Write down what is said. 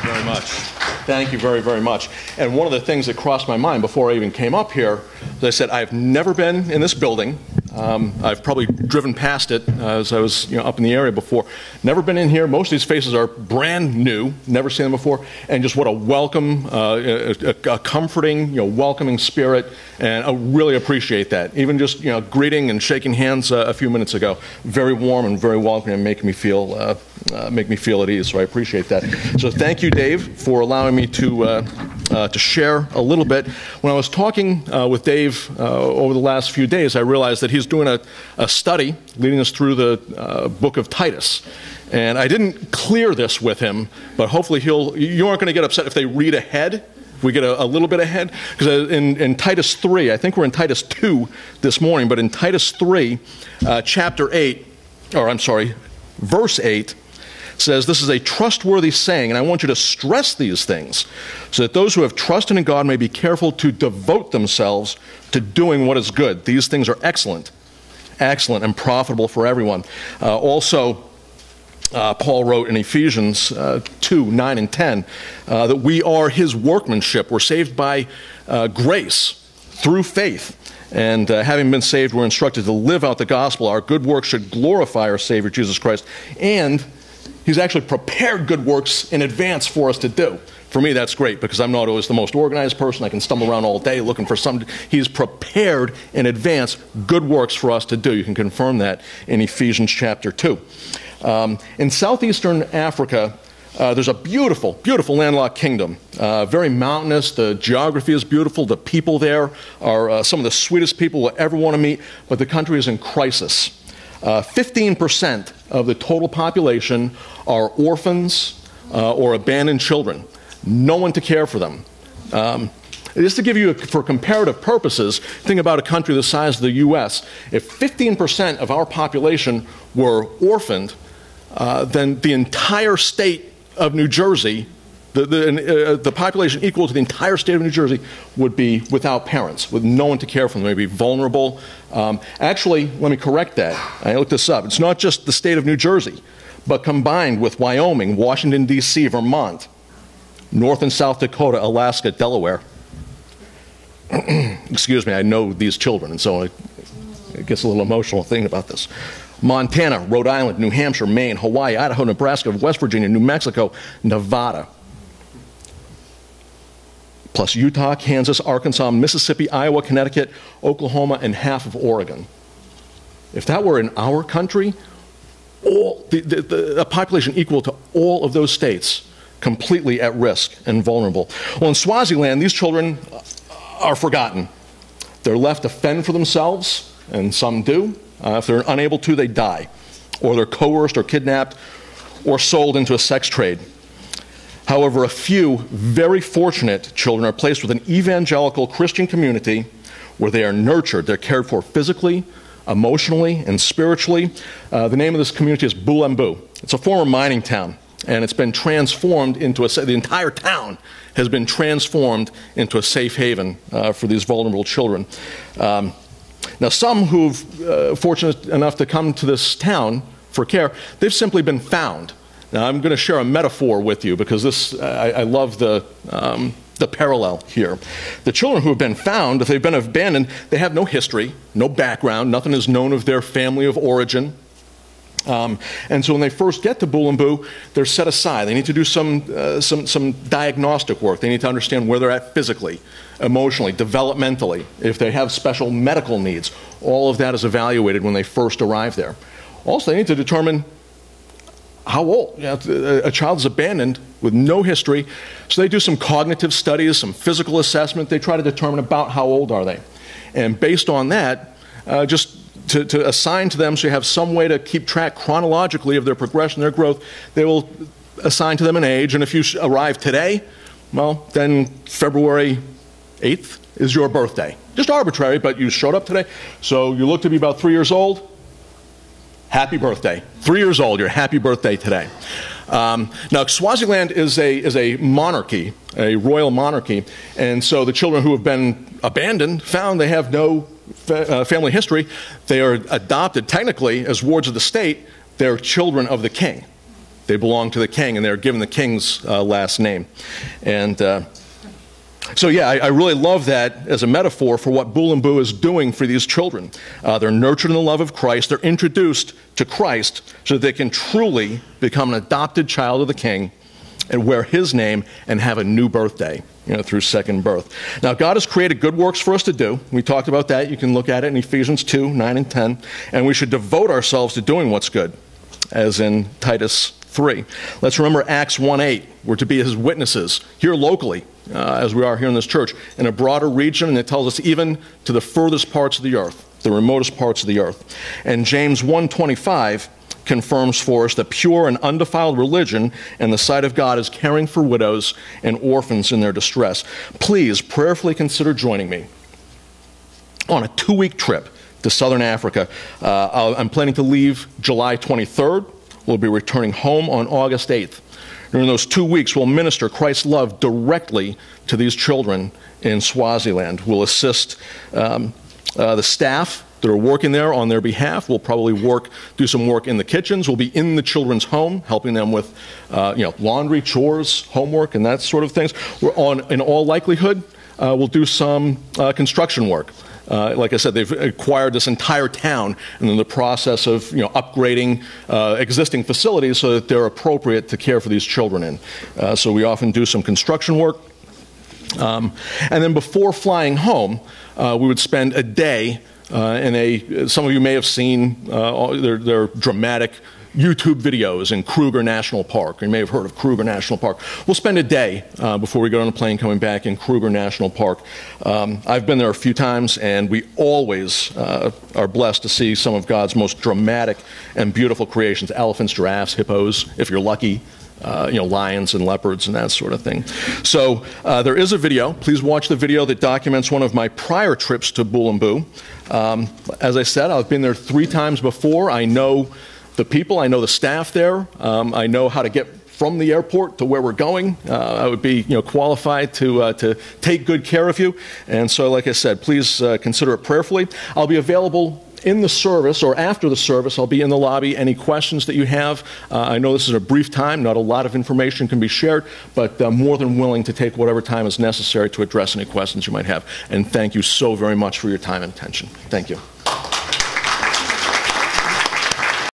very much. Thank you very, very much. And one of the things that crossed my mind before I even came up here, as I said, I've never been in this building. I've probably driven past it as I was up in the area before. Never been in here. Most of these faces are brand new, never seen them before. And just what a welcome, a comforting, welcoming spirit. And I really appreciate that. Even just greeting and shaking hands a few minutes ago, very warm and very welcoming, and make me feel at ease. So I appreciate that. So thank you, Dave, for allowing me to share a little bit. When I was talking with Dave over the last few days, I realized that he's doing a study leading us through the book of Titus. And I didn't clear this with him, but hopefully you aren't going to get upset if they read ahead, if we get a little bit ahead. Because in Titus 3, I think we're in Titus 2 this morning, but in Titus 3, verse 8, says, "This is a trustworthy saying, and I want you to stress these things, so that those who have trusted in God may be careful to devote themselves to doing what is good. These things are excellent and profitable for everyone." Paul wrote in Ephesians 2, 9 and 10, that we are his workmanship. We're saved by grace through faith. And having been saved, we're instructed to live out the gospel. Our good works should glorify our Savior, Jesus Christ. And he's actually prepared good works in advance for us to do. For me, that's great, because I'm not always the most organized person. I can stumble around all day looking for something. He's prepared in advance good works for us to do. You can confirm that in Ephesians chapter 2. In southeastern Africa, there's a beautiful, beautiful landlocked kingdom. Very mountainous. The geography is beautiful. The people there are some of the sweetest people you'll ever want to meet. But the country is in crisis. 15% of the total population are orphans or abandoned children. No one to care for them. Just to give you, for comparative purposes, think about a country the size of the U.S. If 15% of our population were orphaned, then the entire state of New Jersey, the population equal to the entire state of New Jersey, would be without parents, with no one to care for them. They'd be vulnerable. Actually, let me correct that. I looked this up. It's not just the state of New Jersey, but combined with Wyoming, Washington, D.C., Vermont, North and South Dakota, Alaska, Delaware. Excuse me, I know these children, and so it gets a little emotional thinking about this. Montana, Rhode Island, New Hampshire, Maine, Hawaii, Idaho, Nebraska, West Virginia, New Mexico, Nevada. Plus Utah, Kansas, Arkansas, Mississippi, Iowa, Connecticut, Oklahoma, and half of Oregon. If that were in our country, a population equal to all of those states, completely at risk and vulnerable. Well, in Swaziland, these children are forgotten. They're left to fend for themselves, and some do. If they're unable to, they die. Or they're coerced or kidnapped or sold into a sex trade. However, a few very fortunate children are placed with an evangelical Christian community where they are nurtured. They're cared for physically, emotionally, and spiritually. The name of this community is Bulembu. It's a former mining town, and it's been transformed into the entire town has been transformed into a safe haven for these vulnerable children. Now, some who've fortunate enough to come to this town for care, they've simply been found. Now, I'm going to share a metaphor with you because I love the parallel here. The children who have been found, if they've been abandoned, they have no history, no background, nothing is known of their family of origin. And so when they first get to Bulembu, they're set aside. They need to do some diagnostic work. They need to understand where they're at physically, emotionally, developmentally, if they have special medical needs. All of that is evaluated when they first arrive there. Also, they need to determine how old. A child is abandoned with no history, so they do some cognitive studies, some physical assessment. They try to determine about how old are they. And based on that, just to assign to them, so you have some way to keep track chronologically of their progression, their growth, they will assign to them an age. And if you arrive today, well, then February 8th is your birthday. Just arbitrary, but you showed up today. So you look to be about 3 years old. Happy birthday. 3 years old, your happy birthday today. Now, Swaziland is a monarchy, a royal monarchy, and so the children who have been abandoned, found they have no family history, they are adopted technically as wards of the state. They're children of the king. They belong to the king, and they're given the king's last name. And so yeah, I really love that as a metaphor for what Bool and Boo is doing for these children. They're nurtured in the love of Christ. They're introduced to Christ so that they can truly become an adopted child of the king and wear his name and have a new birthday, through second birth. Now, God has created good works for us to do. We talked about that. You can look at it in Ephesians 2, 9 and 10. And we should devote ourselves to doing what's good, as in Titus 3. Let's remember Acts 1:8. We're to be his witnesses here locally, as we are here in this church, in a broader region, and it tells us even to the furthest parts of the earth, the remotest parts of the earth. And James 1:25 confirms for us that pure and undefiled religion in the sight of God is caring for widows and orphans in their distress. Please prayerfully consider joining me on a 2-week trip to Southern Africa. I'm planning to leave July 23rd. We'll be returning home on August 8th. During those 2 weeks, we'll minister Christ's love directly to these children in Swaziland. We'll assist the staff that are working there on their behalf. We'll probably do some work in the kitchens. We'll be in the children's home, helping them with laundry, chores, homework, and that sort of things. In all likelihood, we'll do some construction work. Like I said, they've acquired this entire town, and in the process of upgrading existing facilities so that they're appropriate to care for these children in. So we often do some construction work. And then before flying home, we would spend a day some of you may have seen their dramatic YouTube videos in Kruger National Park. You may have heard of Kruger National Park. We'll spend a day before we get on a plane coming back in Kruger National Park. I've been there a few times, and we always are blessed to see some of God's most dramatic and beautiful creations: elephants, giraffes, hippos, if you're lucky. Lions and leopards and that sort of thing. So there is a video. Please watch the video that documents one of my prior trips to Bool and Boo. As I said, I've been there 3 times before. I know the people. I know the staff there. I know how to get from the airport to where we're going. I would be qualified to take good care of you. And so, like I said, please consider it prayerfully. I'll be available in the service or after the service. I'll be in the lobby. Any questions that you have, I know this is a brief time, not a lot of information can be shared, but more than willing to take whatever time is necessary to address any questions you might have. And thank you so very much for your time and attention. Thank you.